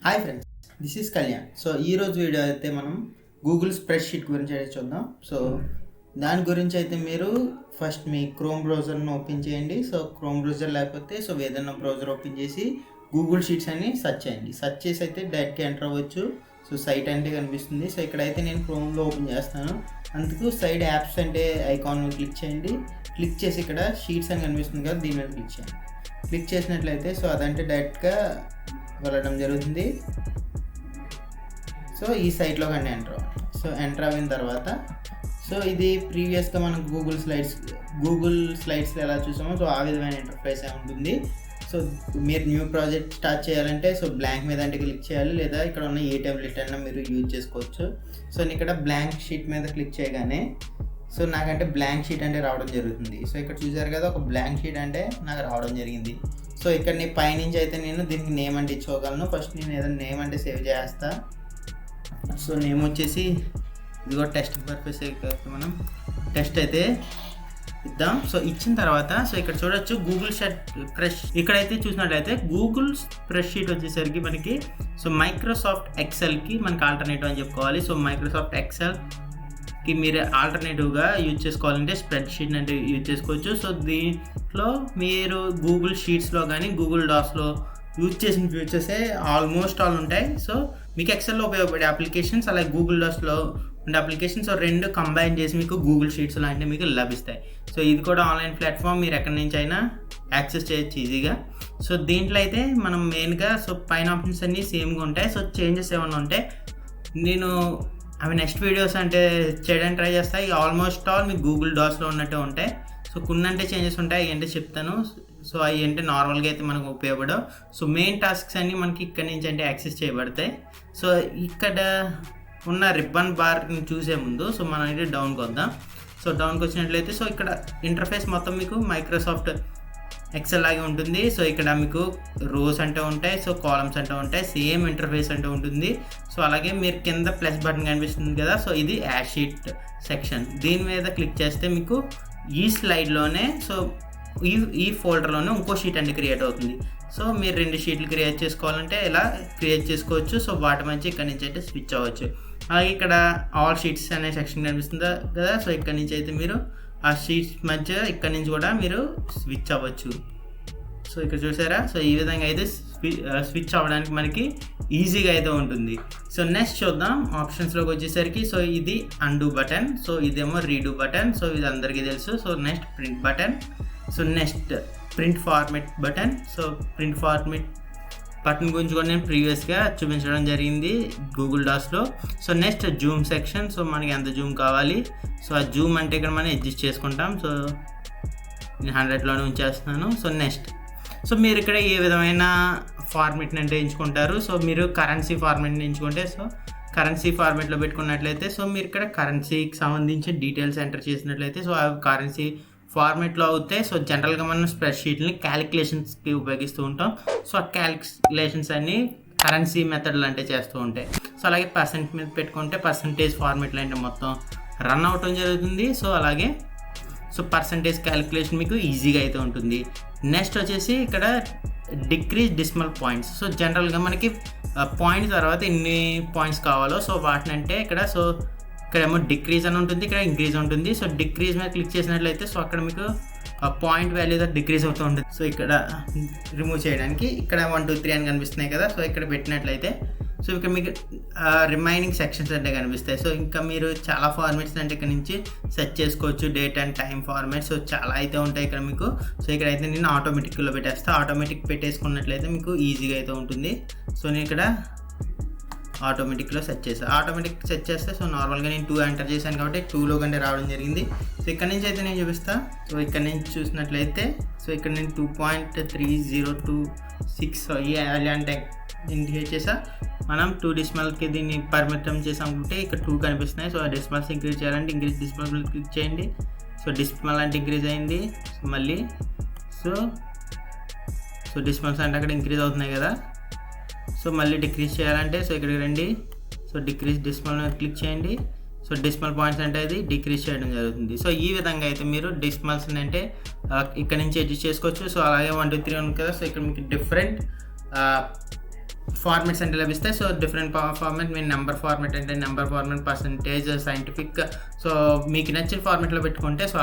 Hi friends, this is Kalyan. So ఈరోజు video అయితే మనం గూగుల్ స్ప్రెడ్షీట్ గురించి అయితే చూద్దాం. సో దాని గురించి అయితే మీరు ఫస్ట్ మీ క్రోమ్ బ్రౌజర్ను ఓపెన్ చేయండి. సో క్రోమ్ బ్రౌజర్ లేకపోతే ఏదైనా బ్రౌజర్ ఓపెన్ చేసి గూగుల్ షీట్స్ అని సెర్చ్ చేయండి. సెర్చ్ చేసి అయితే డైరెక్ట్గా ఎంటర్ అవ్వచ్చు. సో సైట్ అంటే కనిపిస్తుంది. సో ఇక్కడైతే నేను క్రోమ్లో ఓపెన్ చేస్తాను. అందుకు సైడ్ యాప్స్ అంటే ఐకాన్ క్లిక్ చేయండి. క్లిక్ చేసి ఇక్కడ షీట్స్ అని కనిపిస్తుంది కదా, దీని మీద క్లిక్ చేయండి. క్లిక్ చేసినట్లయితే అదంటే డైరెక్ట్గా వెళ్ళడం జరుగుతుంది. సో ఈ సైట్లో కానీ ఎంటర్ అయిన తర్వాత ఇది ప్రీవియస్గా మనం గూగుల్ స్లైడ్స్లో ఎలా చూసామో ఆ విధమైన ఇంటర్ఫేస్ ఉంటుంది. సో మీరు న్యూ ప్రాజెక్ట్ స్టార్ట్ చేయాలంటే బ్లాంక్ మీద అంటే క్లిక్ చేయాలి, లేదా ఇక్కడ ఉన్న ఏ టెంప్లెట్ అయినా మీరు యూజ్ చేసుకోవచ్చు. నేను ఇక్కడ బ్లాంక్ షీట్ మీద క్లిక్ చేయగానే నాకంటే బ్లాంక్ షీట్ అంటే రావడం జరుగుతుంది. ఇక్కడ చూసారు కదా, ఒక బ్లాంక్ షీట్ అంటే నాకు రావడం జరిగింది. ఇక్కడ పైనుంచి అయితే నేను దీనికి నేమ్ అంటే ఇచ్చుకోగలను. ఫస్ట్ నేను ఏదైనా నేమ్ అంటే సేవ్ చేస్తా. నేమ్ వచ్చేసి ఇదిగో టెస్ట్ పర్పస్ మనం టెస్ట్ అయితే ఇద్దాం. ఇచ్చిన తర్వాత ఇక్కడ చూడొచ్చు గూగుల్ స్ప్రెడ్ ఇక్కడైతే చూసినట్లయితే గూగుల్ స్ప్రెడ్షీట్ వచ్చేసరికి మనకి మైక్రోసాఫ్ట్ ఎక్సెల్కి మనకి ఆల్టర్నేటివ్ అని చెప్పుకోవాలి. మైక్రోసాఫ్ట్ ఎక్సెల్కి మీరు ఆల్టర్నేటివ్గా యూజ్ చేసుకోవాలంటే స్ప్రెడ్షీట్ అంటే యూజ్ చేసుకోవచ్చు. దీంట్లో మీరు గూగుల్ షీట్స్లో కానీ గూగుల్ డాక్స్లో యూజ్ చేసిన ఫీచర్సే ఆల్మోస్ట్ ఆల్ ఉంటాయి. మీకు ఎక్సెల్లో ఉపయోగపడే అప్లికేషన్స్ అలాగే గూగుల్ డాక్స్లో ఉండే అప్లికేషన్స్ రెండు కంబైన్ చేసి మీకు గూగుల్ షీట్స్లో అంటే మీకు లభిస్తాయి. ఇది కూడా ఆన్లైన్ ప్లాట్ఫామ్, మీరు ఎక్కడి నుంచి అయినా యాక్సెస్ చేయొచ్చు ఈజీగా. దీంట్లో అయితే మనం మెయిన్గా పైన ఆప్షన్స్ అన్నీ సేమ్గా ఉంటాయి. చేంజెస్ ఏమైనా ఉంటే నేను అవి నెక్స్ట్ వీడియోస్ అంటే చేయడానికి ట్రై చేస్తాయి. ఆల్మోస్ట్ ఆల్ మీకు గూగుల్ డాక్స్లో ఉన్నట్టే ఉంటాయి. కొన్ని అంటే చేంజెస్ ఉంటాయి, అవి అంటే చెప్తాను. అవి అంటే నార్మల్గా అయితే మనకు ఉపయోగపడవు. మెయిన్ టాస్క్స్ అన్నీ మనకి ఇక్కడ నుంచి అంటే యాక్సెస్ చేయబడతాయి. ఇక్కడ ఉన్న రిబ్బన్ బార్ని చూసే ముందు మనం అయితే డౌన్కి వద్దాం. డౌన్కి వచ్చినట్లయితే ఇక్కడ ఇంటర్ఫేస్ మొత్తం మీకు మైక్రోసాఫ్ట్ ఎక్సెల్ లాగే ఉంటుంది. ఇక్కడ మీకు రోస్ అంటే ఉంటాయి, కాలమ్స్ అంటే ఉంటాయి, సేమ్ ఇంటర్ఫేస్ అంటే ఉంటుంది. అలాగే మీరు కింద ప్లస్ బటన్ కనిపిస్తుంది కదా, ఇది యాడ్ షీట్ సెక్షన్. దీని మీద క్లిక్ చేస్తే మీకు ఈ స్లైడ్లోనే ఈ ఫోల్డర్లోనే ఇంకో షీట్ అంటే క్రియేట్ అవుతుంది. మీరు 2 షీట్లు క్రియేట్ చేసుకోవాలంటే ఇలా క్రియేట్ చేసుకోవచ్చు. వాటి మధ్య ఇక్కడ నుంచి అయితే స్విచ్ అవ్వచ్చు. అలాగే ఇక్కడ ఆల్ షీట్స్ అనే సెక్షన్ కనిపిస్తుంది కదా, ఇక్కడ నుంచి అయితే మీరు ఆ షీట్స్ మధ్య ఇక్కడ నుంచి కూడా మీరు స్విచ్ అవ్వచ్చు. ఇక్కడ చూసారా, ఈ విధంగా అయితే స్విచ్ అవ్వడానికి మనకి ఈజీగా అయితే ఉంటుంది. నెక్స్ట్ చూద్దాం ఆప్షన్స్లోకి వచ్చేసరికి. ఇది అన్డూ బటన్, ఇదేమో రీడూ బటన్. ఇది అందరికీ తెలుసు. Next print button. Next print format button. Print format button గురించి కూడా నేను ప్రీవియస్గా చూపించడం జరిగింది గూగుల్ డాక్స్లో. Next zoom section. మనకి ఎంత జూమ్ కావాలి, ఆ జూమ్ అంటే ఇక్కడ మనం అడ్జస్ట్ చేసుకుంటాం. నేను 100లోనే ఉంచేస్తున్నాను. నెక్స్ట్ మీరు ఇక్కడ ఏ విధమైన ఫార్మెట్ని అంటే ఎంచుకుంటారు. మీరు కరెన్సీ ఫార్మెట్ని ఎంచుకుంటే కరెన్సీ ఫార్మెట్లో పెట్టుకున్నట్లయితే మీరు ఇక్కడ కరెన్సీకి సంబంధించిన డీటెయిల్స్ ఎంటర్ చేసినట్లయితే అవి కరెన్సీ ఫార్మెట్లో అవుతాయి. జనరల్గా మనం స్ప్రెడ్షీట్ని క్యాలిక్యులేషన్స్కి ఉపయోగిస్తూ ఉంటాం. ఆ క్యాలిక్యులేషన్స్ అన్నీ కరెన్సీ మెథడ్లు అంటే చేస్తూ ఉంటాయి. అలాగే పర్సెంట్ మీద పెట్టుకుంటే పర్సంటేజ్ ఫార్మెట్లో అంటే మొత్తం రన్ అవటం జరుగుతుంది. అలాగే పర్సంటేజ్ క్యాలిక్యులేషన్ మీకు ఈజీగా అయితే ఉంటుంది. నెక్స్ట్ వచ్చేసి ఇక్కడ డిక్రీజ్ డెసిమల్ పాయింట్స్. జనరల్గా మనకి పాయింట్ తర్వాత ఎన్ని పాయింట్స్ కావాలో వాటిని అంటే ఇక్కడేమో డిక్రీజ్ అని ఉంటుంది, ఇక్కడ ఇంక్రీజ్ ఉంటుంది. డిక్రీజ్ మీద క్లిక్ చేసినట్లయితే అక్కడ మీకు పాయింట్ వాల్యూ డిక్రీజ్ అవుతూ ఉంటుంది. ఇక్కడ రిమూవ్ చేయడానికి ఇక్కడ 1 2 3 అని కనిపిస్తున్నాయి కదా, ఇక్కడ పెట్టినట్లయితే ఇక్కడ మీకు రిమైనింగ్ సెక్షన్స్ అంటే కనిపిస్తాయి. ఇంకా మీరు చాలా ఫార్మాట్స్ అంటే ఇక్కడ నుంచి సెట్ చేసుకోవచ్చు. డేట్ అండ్ టైం ఫార్మాట్ చాలా అయితే ఉంటాయి ఇక్కడ మీకు. ఇక్కడైతే నేను ఆటోమేటిక్లో పెట్టేస్తాను. ఆటోమేటిక్ పెట్టేసుకున్నట్లయితే మీకు ఈజీగా అయితే ఉంటుంది. నేను ఇక్కడ ఆటోమేటిక్లో సెట్ చేస్తాను. ఆటోమేటిక్ సెట్ చేస్తే నార్మల్గా నేను 2 ఎంటర్ చేశాను కాబట్టి 2లో కంటే రావడం జరిగింది. ఇక్కడ నుంచి అయితే నేను చూపిస్తాను. ఇక్కడ నుంచి చూసినట్లయితే ఇక్కడ నేను 2.3026 అంటే ఇండికేట్ చేసా. మనం 2 డెసిమల్కి దీన్ని పరిమితం చేసామంటే ఇక్కడ 2 కనిపిస్తున్నాయి. ఆ డెసిమల్స్ ఇంక్రీజ్ చేయాలంటే ఇంక్రీజ్ డెసిమల్ క్లిక్ చేయండి. డెసిమల్ అంటే ఇంక్రీజ్ అయింది. మళ్ళీ డెసిమల్స్ అంటే అక్కడ ఇంక్రీజ్ అవుతున్నాయి కదా. మళ్ళీ డిక్రీజ్ చేయాలంటే ఇక్కడికి రండి. డిక్రీజ్ డెసిమల్ మీద క్లిక్ చేయండి. డెసిమల్ పాయింట్స్ అంటే అది డిక్రీజ్ చేయడం జరుగుతుంది. ఈ విధంగా అయితే మీరు డెసిమల్స్ అంటే ఇక్కడ నుంచి అడ్జస్ట్ చేసుకోవచ్చు. అలాగే 1 2 3 ఉంది కదా, ఇక్కడ మీకు డిఫరెంట్ ఫార్మాట్స్ అంటే లభిస్తాయి. సో డిఫరెంట్ ఫార్మాట్, మీరు నెంబర్ ఫార్మాట్ అంటే number format, percentage, scientific, so మీకు నచ్చిన ఫార్మాట్లో పెట్టుకుంటే సో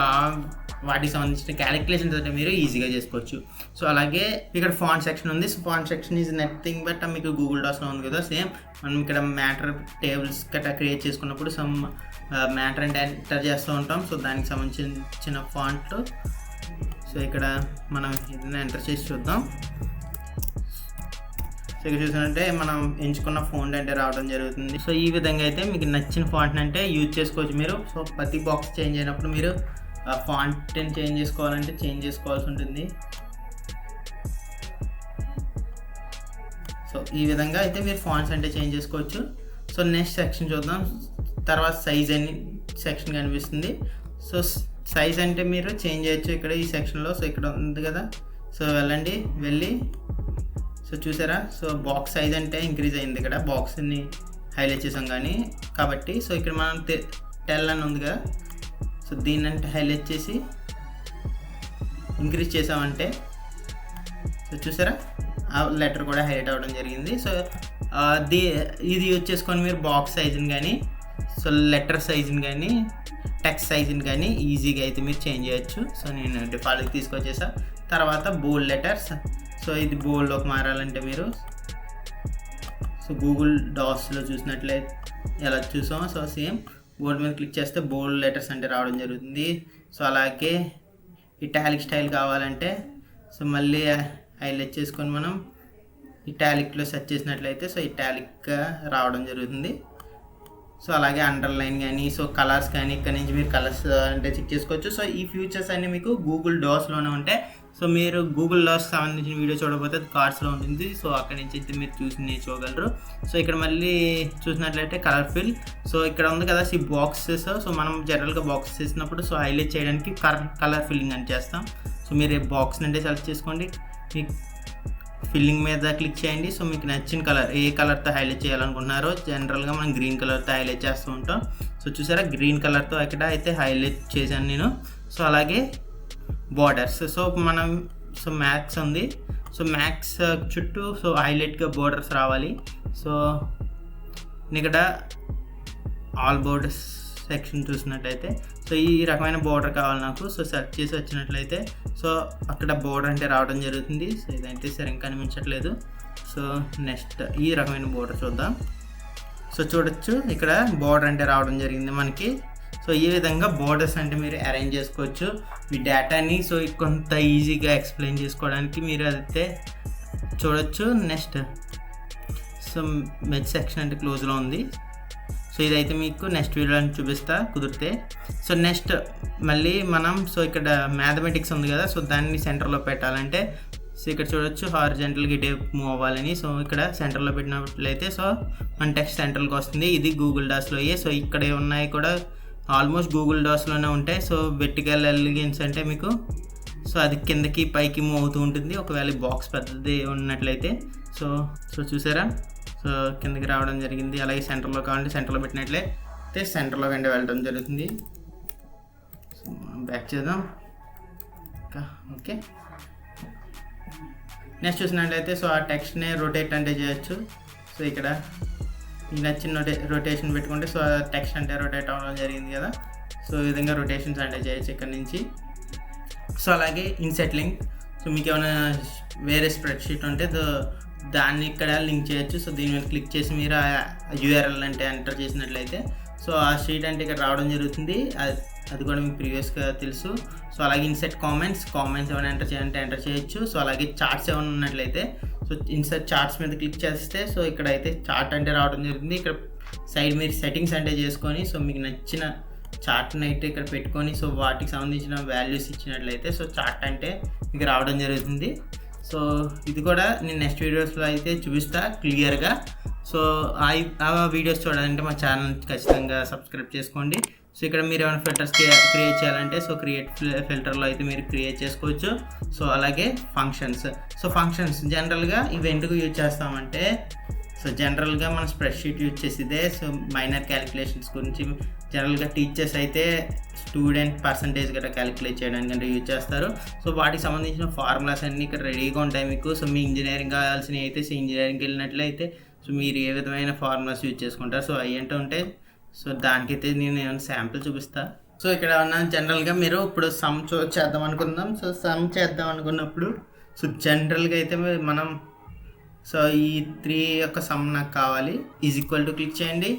వాటికి సంబంధించిన క్యాలిక్యులేషన్స్ అంటే మీరు ఈజీగా చేసుకోవచ్చు. సో అలాగే ఇక్కడ ఫాంట్ సెక్షన్ ఉంది. So font section is nothing but మీకు గూగుల్ డాక్స్లో ఉంది కదా సేమ్, మనం ఇక్కడ మ్యాటర్ టేబుల్స్ గట్రా క్రియేట్ చేసుకున్నప్పుడు సమ్ మ్యాటర్ అంటే ఎంటర్ చేస్తూ ఉంటాం. సో దానికి సంబంధించిన ఫాంట్లు సో ఇక్కడ మనం ఏదైనా ఎంటర్ చేసి చూద్దాం. సో ఇక్కడ చూసినట్టే మనం ఎంచుకున్న ఫాంట్ అంటే రావడం జరుగుతుంది. సో ఈ విధంగా అయితే మీకు నచ్చిన ఫాంట్ అంటే యూజ్ చేసుకోవచ్చు మీరు. సో ప్రతి బాక్స్ చేంజ్ అయినప్పుడు మీరు ఫాంట్ని చేంజ్ చేసుకోవాలంటే చేంజ్ చేసుకోవాల్సి ఉంటుంది. సో ఈ విధంగా అయితే మీరు ఫాంట్స్ అంటే చేంజ్ చేసుకోవచ్చు. సో నెక్స్ట్ సెక్షన్ చూద్దాం. తర్వాత సైజ్ అని సెక్షన్ కనిపిస్తుంది. సో సైజ్ అంటే మీరు చేంజ్ చేయొచ్చు ఇక్కడ ఈ సెక్షన్లో. సో ఇక్కడ ఉంది కదా, సో వెళ్ళి సో చూసారా, సో బాక్స్ సైజ్ అంటే ఇంక్రీజ్ అయింది. ఇక్కడ బాక్స్ని హైలైట్ చేసాం కానీ కాబట్టి సో ఇక్కడ మనం 10 అని ఉంది కదా, సో దీన్ని అంటే హైలైట్ చేసి ఇంక్రీజ్ చేసామంటే సో చూసారా ఆ లెటర్ కూడా హైలైట్ అవ్వడం జరిగింది. సో ఇది యూజ్ చేసుకొని మీరు బాక్స్ సైజుని కానీ సో లెటర్ సైజుని కానీ టెక్స్ట్ సైజుని కానీ ఈజీగా అయితే మీరు చేంజ్ చేయొచ్చు. సో నేను డిఫాల్ట్కి తీసుకొచ్చేసా. తర్వాత బోల్డ్ లెటర్స్, సో ఇది బోల్డ్లోకి మారాలంటే మీరు సో గూగుల్ డాక్స్లో చూసినట్లయితే ఎలా చూసామో సో సేమ్ బోల్డ్ మీద క్లిక్ చేస్తే బోల్డ్ లెటర్స్ అంటే రావడం జరుగుతుంది. సో అలాగే ఇటాలిక్ స్టైల్ కావాలంటే సో మళ్ళీ హైలైట్ చేసుకొని మనం ఇటాలిక్లో సెర్చ్ చేసినట్లయితే సో ఇటాలిక్గా రావడం జరుగుతుంది. సో అలాగే అండర్లైన్ కానీ సో కలర్స్ కానీ ఇక్కడ నుంచి మీరు కలర్స్ అంటే చెక్ చేసుకోవచ్చు. సో ఈ ఫీచర్స్ అన్నీ మీకు గూగుల్ డాక్స్లోనే ఉంటాయి. సో మీరు గూగుల్ డాక్స్ సంబంధించిన వీడియో చూడకపోతే కార్డ్స్లో ఉంటుంది. సో అక్కడి నుంచి అయితే మీరు చూసి నేర్చుకోగలరు. సో ఇక్కడ మళ్ళీ చూసినట్లయితే కలర్ ఫిల్, సో ఇక్కడ ఉంది కదా ఈ బాక్సెస్. సో మనం జనరల్గా బాక్సెస్ వేసినప్పుడు సో హైలైట్ చేయడానికి కలర్ ఫిల్లింగ్ అని చేస్తాం. సో మీరు బాక్స్ని అంటే సెలెక్ట్ చేసుకోండి, మీకు ఫిల్లింగ్ మీద క్లిక్ చేయండి. సో మీకు నచ్చిన కలర్ ఏ కలర్తో హైలైట్ చేయాలనుకుంటున్నారో జనరల్గా మనం గ్రీన్ కలర్తో హైలైట్ చేస్తూ ఉంటాం. సో చూసారా గ్రీన్ కలర్తో ఇక్కడ అయితే హైలైట్ చేశాను నేను. సో అలాగే బార్డర్స్, సో మనం సో మ్యాక్స్ ఉంది. సో మ్యాక్స్ చుట్టూ సో హైలైట్గా బోర్డర్స్ రావాలి. సో ఇక్కడ ఆల్ బోర్డర్స్ సెక్షన్ చూసినట్లయితే సో ఈ రకమైన బోర్డర్ కావాలి నాకు. సో సెర్చ్ చేసి వచ్చినట్లయితే సో అక్కడ బోర్డర్ అంటే రావడం జరుగుతుంది. సో ఇదైతే సరిగ్గా కనిపించట్లేదు. సో నెక్స్ట్ ఈ రకమైన బోర్డర్ చూద్దాం. సో చూడొచ్చు ఇక్కడ బోర్డర్ అంటే రావడం జరిగింది మనకి. సో ఈ విధంగా బోర్డర్స్ అంటే మీరు అరేంజ్ చేసుకోవచ్చు మీ డేటాని. సో కొంత ఈజీగా ఎక్స్ప్లెయిన్ చేసుకోవడానికి మీరు అయితే చూడొచ్చు. నెక్స్ట్ సో మెచ్ సెక్షన్ అంటే క్లోజ్లో ఉంది. సో ఇదైతే మీకు నెక్స్ట్ వీడియోని చూపిస్తా కుదిరితే. సో నెక్స్ట్ మళ్ళీ మనం సో ఇక్కడ మ్యాథమెటిక్స్ ఉంది కదా, సో దాన్ని సెంటర్లో పెట్టాలంటే సో ఇక్కడ చూడొచ్చు హారిజంటల్గా ఇటే మూవ్ అవ్వాలని. సో ఇక్కడ సెంటర్లో పెట్టినట్లయితే సో మన టెక్స్ట్ సెంటర్కి వస్తుంది. ఇది గూగుల్ డాక్స్లో అయ్యే. సో ఇక్కడ ఉన్నాయి కూడా ఆల్మోస్ట్ గూగుల్ డాక్స్లోనే ఉంటాయి. సో వెర్టికల్ ఎలిగెన్స్ అంటే మీకు సో అది కిందకి పైకి మూవ్ అవుతూ ఉంటుంది ఒకవేళ బాక్స్ పెద్దది ఉన్నట్లయితే. సో చూసారా సో కిందకి రావడం జరిగింది. అలాగే సెంటర్లో కావాలంటే సెంటర్లో పెట్టినట్లయితే సెంటర్లో కంటే వెళ్ళడం జరుగుతుంది. సో బ్యాక్ చేద్దాం. ఓకే నెక్స్ట్ చూసినట్లయితే సో ఆ టెక్స్ట్ని రొటేట్ అంటే చేయొచ్చు. సో ఇక్కడ ఈ నచ్చిన రొటేషన్ పెట్టుకుంటే సో టెక్స్ట్ అంటే రొటేట్ అవ్వడం జరిగింది కదా. సో ఈ విధంగా రొటేషన్స్ అంటే చేయొచ్చు ఇక్కడ నుంచి. సో అలాగే ఇన్సెట్ లింక్, సో మీకు ఏమైనా వేరే స్ప్రెడ్షీట్ ఉంటే దాన్ని ఇక్కడ లింక్ చేయొచ్చు. సో దీని మీద క్లిక్ చేసి మీరు యూఆర్ఎల్ అంటే ఎంటర్ చేసినట్లయితే సో ఆ షీట్ అంటే ఇక్కడ రావడం జరుగుతుంది. అది కూడా మీకు ప్రీవియస్గా తెలుసు. సో అలాగే ఇన్సెట్ కామెంట్స్ ఏమైనా ఎంటర్ చేయాలంటే ఎంటర్ చేయొచ్చు. సో అలాగే చార్ట్స్ ఏమైనా ఉన్నట్లయితే సో ఇన్సెట్ చార్ట్స్ మీద క్లిక్ చేస్తే సో ఇక్కడ అయితే చార్ట్ అంటే రావడం జరుగుతుంది. ఇక్కడ సైడ్ మీరు సెట్టింగ్స్ అంటే చేసుకొని సో మీకు నచ్చిన చార్ట్ని అయితే ఇక్కడ పెట్టుకొని సో వాటికి సంబంధించిన వాల్యూస్ ఇచ్చినట్లయితే సో చార్ట్ అంటే మీకు రావడం జరుగుతుంది. సో ఇది కూడా నేను నెక్స్ట్ వీడియోస్లో అయితే చూపిస్తా క్లియర్గా. సో ఆ వీడియోస్ చూడాలంటే మా ఛానల్ ఖచ్చితంగా సబ్స్క్రైబ్ చేసుకోండి. సో ఇక్కడ మీరు ఏమైనా ఫిల్టర్స్ క్రియేట్ చేయాలంటే సో క్రియేట్ ఫిల్టర్లో అయితే మీరు క్రియేట్ చేసుకోవచ్చు. సో అలాగే ఫంక్షన్స్ జనరల్గా ఇవి ఎందుకు యూజ్ చేస్తామంటే సో జనరల్గా మన స్ప్రెడ్షీట్ యూజ్ చేసేదే సో మైనర్ క్యాలిక్యులేషన్స్ గురించి జనరల్గా టీచర్స్ అయితే స్టూడెంట్ పర్సంటేజ్ గట్రా క్యాలిక్యులేట్ చేయడానికి అంటే యూజ్ చేస్తారు. సో వాటికి సంబంధించిన ఫార్ములాస్ అన్నీ ఇక్కడ రెడీగా ఉంటాయి మీకు. సో మీ ఇంజనీరింగ్ కావాల్సినవి అయితే సో ఇంజనీరింగ్కి వెళ్ళినట్లయితే సో మీరు ఏ విధమైన ఫార్ములాస్ యూజ్ చేసుకుంటారు సో అవి ఏంటో ఉంటాయి. సో దానికైతే నేను ఏమైనా శాంపిల్ చూపిస్తా. సో ఇక్కడ ఉన్న జనరల్గా మీరు ఇప్పుడు సమ్ చేద్దాం అనుకుందాం. సో సమ్ చేద్దాం అనుకున్నప్పుడు సో జనరల్గా అయితే మనం సో ఈ 3 యొక్క సమ్ నాకు కావాలి. ఈజ్ ఈక్వల్ టు క్లిక్ చేయండి.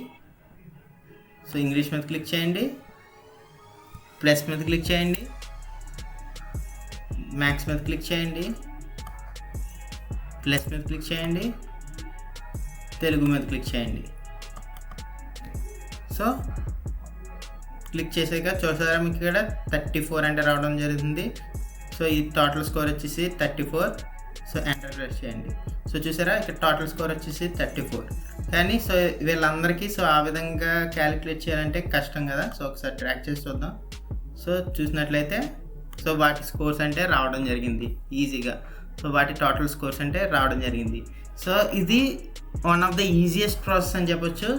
సో ఇంగ్లీష్ మీద క్లిక్ చేయండి, ప్లస్ మీద క్లిక్ చేయండి, మ్యాథ్స్ మీద క్లిక్ చేయండి, ప్లస్ మీద క్లిక్ చేయండి, తెలుగు మీద క్లిక్ చేయండి. సో క్లిక్ చేసాక చూసారా మీకు ఇక్కడ 34 అంటే రావడం జరుగుతుంది. సో ఈ టోటల్ స్కోర్ వచ్చేసి 34. సో ఎంటర్ ప్రెస్ చేయండి. సో చూసారా ఇక్కడ టోటల్ స్కోర్ వచ్చేసి 34. కానీ సో వీళ్ళందరికీ సో ఆ విధంగా క్యాలిక్యులేట్ చేయాలంటే కష్టం కదా. సో ఒకసారి ట్రాక్ చేసి చూద్దాం. సో చూసినట్లయితే సో వాటి స్కోర్స్ అంటే రావడం జరిగింది ఈజీగా. సో వాటి టోటల్ స్కోర్స్ అంటే రావడం జరిగింది. సో ఇది one of the easiest process అని చెప్పొచ్చు.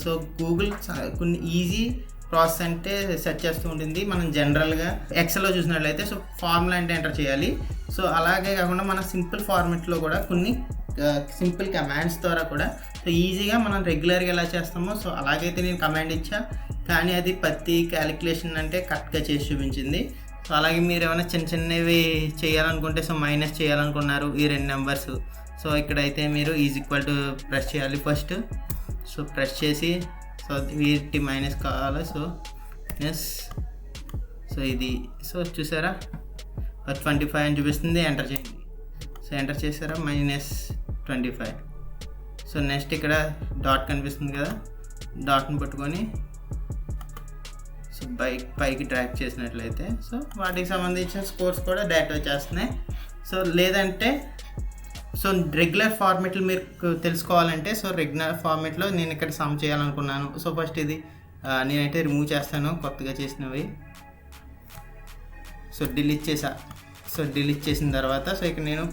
సో గూగుల్ కొన్ని ఈజీ ప్రాసెస్ అంటే సెర్చ్ చేస్తూ ఉంటుంది. మనం జనరల్గా ఎక్సెల్లో చూసినట్లయితే సో ఫార్ములా అంటే ఎంటర్ చేయాలి. సో అలాగే కాకుండా మన సింపుల్ ఫార్మెట్లో కూడా కొన్ని సింపుల్ కమాండ్స్ ద్వారా కూడా సో ఈజీగా మనం రెగ్యులర్గా ఎలా చేస్తామో సో అలాగైతే నేను కమాండ్ ఇచ్చా, కానీ అది ప్రతి క్యాలిక్యులేషన్ అంటే కరెక్ట్గా చేసి చూపించింది. సో అలాగే మీరు ఏమైనా చిన్న చిన్నవి చేయాలనుకుంటే సో మైనస్ చేయాలనుకున్నారు ఈ 2 నెంబర్స్. సో ఇక్కడైతే మీరు ఈజ్ ఈక్వల్ టు ప్రెస్ చేయాలి ఫస్ట్. సో ప్రెస్ చేసి సో వీటి మైనస్ కావాలి. సో ఎస్ సో ఇది సో చూసారా 25 అని చూపిస్తుంది. ఎంటర్ చేయండి. సో ఎంటర్ చేసారా -25. సో నెక్స్ట్ ఇక్కడ డాట్ కనిపిస్తుంది కదా, డాట్ని పట్టుకొని సో పైకి డ్రాగ్ చేసినట్లయితే సో వాటికి సంబంధించిన స్కోర్స్ కూడా డైరెక్ట్ వచ్చేస్తున్నాయి. సో లేదంటే సో రెగ్యులర్ ఫార్మెట్లు మీరు తెలుసుకోవాలంటే సో రెగ్యులర్ ఫార్మెట్లో నేను ఇక్కడ సమ్ చేయాలనుకున్నాను. సో ఫస్ట్ ఇది నేనైతే రిమూవ్ చేస్తాను కొత్తగా చేసినవి. సో డిలీట్ చేసా. సో డిలీట్ చేసిన తర్వాత సో ఇక్కడ నేను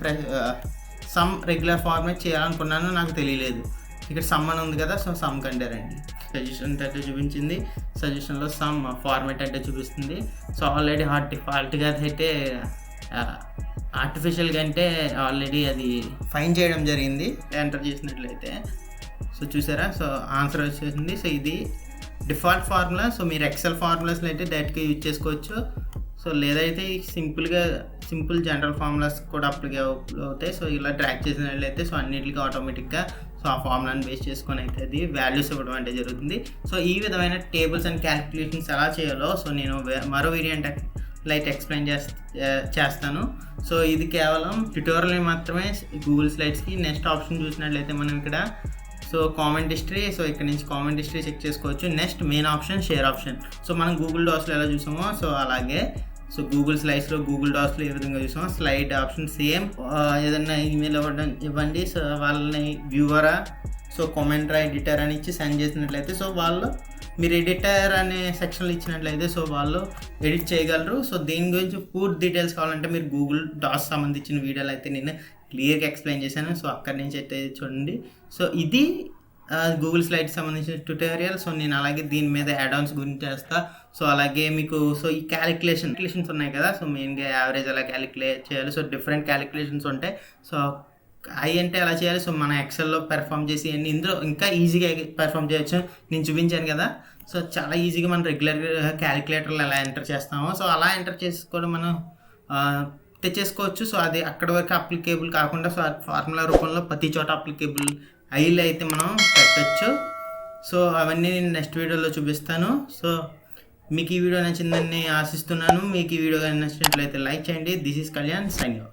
సమ్ రెగ్యులర్ ఫార్మేట్ చేయాలనుకున్నాను, నాకు తెలియలేదు. ఇక్కడ సమ్ అని ఉంది కదా, సో సమ్ కంటే రండి. సజెషన్ అంటే చూపించింది, సజెషన్లో సమ్ ఫార్మేట్ అంటే చూపిస్తుంది. సో ఆల్రెడీ డిఫాల్ట్గా అయితే ఆర్టిఫిషియల్గా అంటే ఆల్రెడీ అది ఫైన్ చేయడం జరిగింది. ఎంటర్ చేసినట్లయితే సో చూసారా సో ఆన్సర్ వచ్చేసింది. సో ఇది డిఫాల్ట్ ఫార్ములా. సో మీరు ఎక్సెల్ ఫార్ములాస్లో అయితే డైరెక్ట్గా యూజ్ చేసుకోవచ్చు. సో లేదైతే సింపుల్ జనరల్ ఫార్ములాస్ కూడా అప్లై అవుతాయి. సో ఇలా ట్రాక్ చేసినట్లయితే సో అన్నిటికీ ఆటోమేటిక్గా సో ఆ ఫార్ములాని బేస్ చేసుకొని అయితే అది వాల్యూస్ ఇవ్వడం అంటే జరుగుతుంది. సో ఈ విధమైన టేబుల్స్ అండ్ క్యాలిక్యులేషన్స్ ఎలా చేయాలో సో నేను మరో వీడియో లైట్ ఎక్స్ప్లెయిన్ చేస్తాను. సో ఇది కేవలం ట్యుటోరియల్ మాత్రమే గూగుల్ స్లైడ్స్కి. నెక్స్ట్ ఆప్షన్ చూసినట్లయితే మనం ఇక్కడ సో కామెంట్ హిస్టరీ. సో ఇక్కడ నుంచి కామెంట్ హిస్టరీ చెక్ చేసుకోవచ్చు. Next main option share option. So మనం గూగుల్ డాక్స్లో ఎలా చూసామో సో అలాగే సో గూగుల్ స్లైడ్స్లో గూగుల్ డాక్స్లో ఏ విధంగా చూసామో స్లైడ్ ఆప్షన్ సేమ్. ఏదన్నా ఈమెయిల్ ఇవ్వండి. సో వాళ్ళని వ్యూవరా సో కామెంటరా ఎడిటర్ అని ఇచ్చి సెండ్ చేసినట్లయితే సో వాళ్ళు మీరు ఎడిటర్ అనే సెక్షన్లో ఇచ్చినట్లయితే సో వాళ్ళు ఎడిట్ చేయగలరు. సో దీని గురించి పూర్తి డీటెయిల్స్ కావాలంటే మీరు గూగుల్ డాక్స్ సంబంధించిన వీడియోలు అయితే నేను క్లియర్గా ఎక్స్ప్లెయిన్ చేశాను. సో అక్కడి నుంచి అయితే చూడండి. సో ఇది గూగుల్ స్లైడ్స్ సంబంధించిన ట్యుటోరియల్. సో నేను అలాగే దీని మీద యాడ్-ఆన్స్ గురించి చేస్తా. సో అలాగే మీకు సో ఈ క్యాలిక్యులేషన్స్ ఉన్నాయి కదా, సో మెయిన్గా యావరేజ్ ఎలా క్యాలిక్యులేట్ చేయాలి. సో డిఫరెంట్ క్యాలిక్యులేషన్స్ ఉంటాయి. సో అవి అంటే ఎలా చేయాలి. సో మన ఎక్సెల్లో పెర్ఫామ్ చేసి ఇందులో ఇంకా ఈజీగా పెర్ఫామ్ చేయొచ్చు. నేను చూపించాను కదా. సో చాలా ఈజీగా మనం రెగ్యులర్గా క్యాలిక్యులేటర్లు ఎలా ఎంటర్ చేస్తామో సో అలా ఎంటర్ చేసుకోవడం మనం తెచ్చేసుకోవచ్చు. సో అది అక్కడి వరకు అప్లికేబుల్ కాకుండా సో ఫార్ములా రూపంలో ప్రతి చోట అప్లికేబుల్ అయ్యిలు అయితే మనం పెట్టచ్చు. సో అవన్నీ నేను నెక్స్ట్ వీడియోలో చూపిస్తాను. సో మీకు ఈ వీడియో నచ్చిందని ఆశిస్తున్నాను. మీకు ఈ వీడియో నచ్చినట్లయితే లైక్ చేయండి. This is Kalyan signing off.